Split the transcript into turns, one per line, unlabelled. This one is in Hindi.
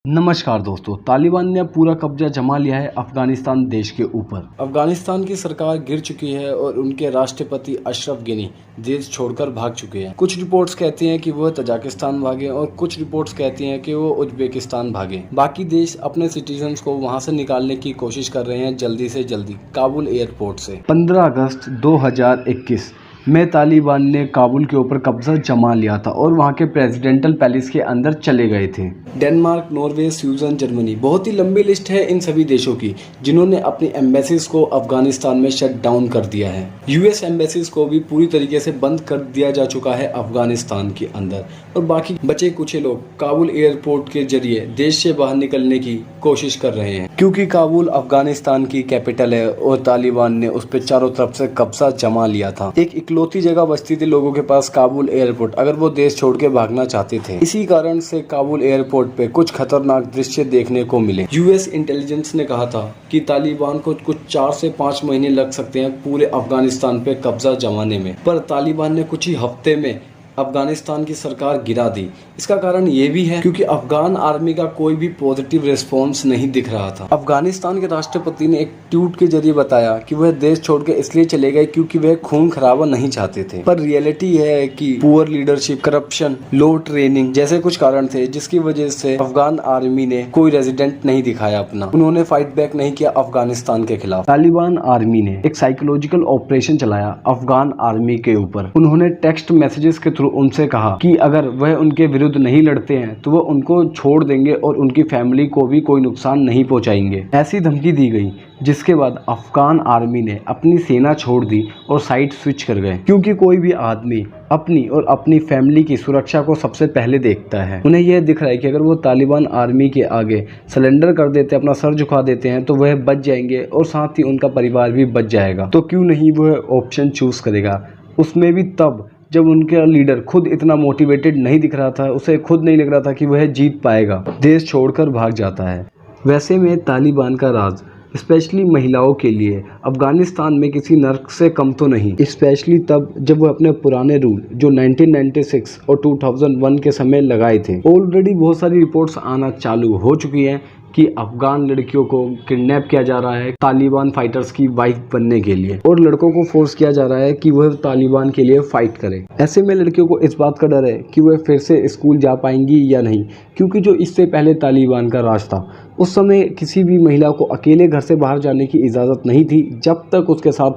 नमस्कार दोस्तों, तालिबान ने अब पूरा कब्जा जमा लिया है अफगानिस्तान देश के ऊपर। अफगानिस्तान की सरकार गिर चुकी है और उनके राष्ट्रपति अशरफ गनी देश छोड़कर भाग चुके हैं। कुछ रिपोर्ट्स कहती हैं कि वह तजाकिस्तान भागे और कुछ रिपोर्ट्स कहती हैं कि वो उज्बेकिस्तान भागे। बाकी देश अपने सिटीजन्स को वहां से निकालने की कोशिश कर रहे हैं जल्दी से जल्दी काबुल एयरपोर्ट से। 15 अगस्त 2021 में तालिबान ने काबुल के ऊपर कब्जा जमा लिया था और वहां के प्रेसिडेंटल पैलेस के अंदर चले गए थे। डेनमार्क, नॉर्वे, स्वीडन, जर्मनी, बहुत ही लंबी लिस्ट है इन सभी देशों की जिन्होंने अपनी एम्बेसीज को अफगानिस्तान में शट डाउन कर दिया है। यूएस एम्बेसीज को भी पूरी तरीके से बंद कर दिया जा चुका है अफगानिस्तान के अंदर और बाकी बचे कुछ लोग काबुल एयरपोर्ट के जरिए देश से बाहर निकलने की कोशिश कर रहे हैं क्योंकि काबुल अफगानिस्तान की कैपिटल है और तालिबान ने उस पर चारों तरफ से कब्जा जमा लिया था। एक इकलौती जगह बचती थी लोगों के पास, काबुल एयरपोर्ट, अगर वो देश छोड़ के भागना चाहते थे। इसी कारण से काबुल एयरपोर्ट पे कुछ खतरनाक दृश्य देखने को मिले। यूएस इंटेलिजेंस ने कहा था कि तालिबान को कुछ 4 से 5 महीने लग सकते हैं पूरे अफगानिस्तान पे कब्जा जमाने में, पर तालिबान ने कुछ ही हफ्ते में अफगानिस्तान की सरकार गिरा दी। इसका कारण ये भी है क्योंकि अफगान आर्मी का कोई भी पॉजिटिव रिस्पॉन्स नहीं दिख रहा था। अफगानिस्तान के राष्ट्रपति ने एक ट्वीट के जरिए बताया कि वह देश छोड़ के इसलिए चले गए क्योंकि वह खून खराबा नहीं चाहते थे, पर रियलिटी है कि पुअर लीडरशिप, करप्शन, लो ट्रेनिंग जैसे कुछ कारण थे जिसकी वजह से अफगान आर्मी ने कोई रेजिडेंट नहीं दिखाया अपना, उन्होंने फाइट बैक नहीं किया अफगानिस्तान के खिलाफ। तालिबान आर्मी ने एक साइकोलॉजिकल ऑपरेशन चलाया अफगान आर्मी के ऊपर। उन्होंने टेक्स्ट मैसेजेस के थ्रू उनसे कहा कि अगर वह उनके विरुद्ध नहीं लड़ते हैं तो वह उनको छोड़ देंगे और उनकी फैमिली को भी कोई नुकसान नहीं पहुंचाएंगे। ऐसी धमकी दी गई जिसके बाद अफगान आर्मी ने अपनी सेना छोड़ दी और साइड स्विच कर गए क्योंकि कोई भी आदमी अपनी और अपनी फैमिली की सुरक्षा को सबसे पहले देखता है। उन्हें यह दिख रहा है कि अगर वो तालिबान आर्मी के आगे सरेंडर कर देते, अपना सर झुका देते हैं तो वह बच जाएंगे और साथ ही उनका परिवार भी बच जाएगा। तो क्यों नहीं वह ऑप्शन चूज करेगा, उसमें भी तब जब उनका लीडर खुद इतना मोटिवेटेड नहीं दिख रहा था, उसे खुद नहीं लग रहा था कि वह जीत पाएगा, देश छोड़कर भाग जाता है। वैसे में तालिबान का राज स्पेशली महिलाओं के लिए अफगानिस्तान में किसी नर्क से कम तो नहीं, स्पेशली तब जब वह अपने पुराने रूल जो 1996 और 2001 के समय लगाए थे। ऑलरेडी बहुत सारी रिपोर्ट्स आना चालू हो चुकी हैं कि अफगान लड़कियों को किडनैप किया जा रहा है तालिबान फाइटर्स की वाइफ बनने के लिए और लड़कों को फोर्स किया जा रहा है कि वह तालिबान के लिए फाइट करें। ऐसे में लड़कियों को इस बात का डर है कि वह फिर से स्कूल जा पाएंगी या नहीं, क्योंकि जो इससे पहले तालिबान का राज था उस समय किसी भी महिला को अकेले घर से बाहर जाने की इजाज़त नहीं थी जब तक उसके साथ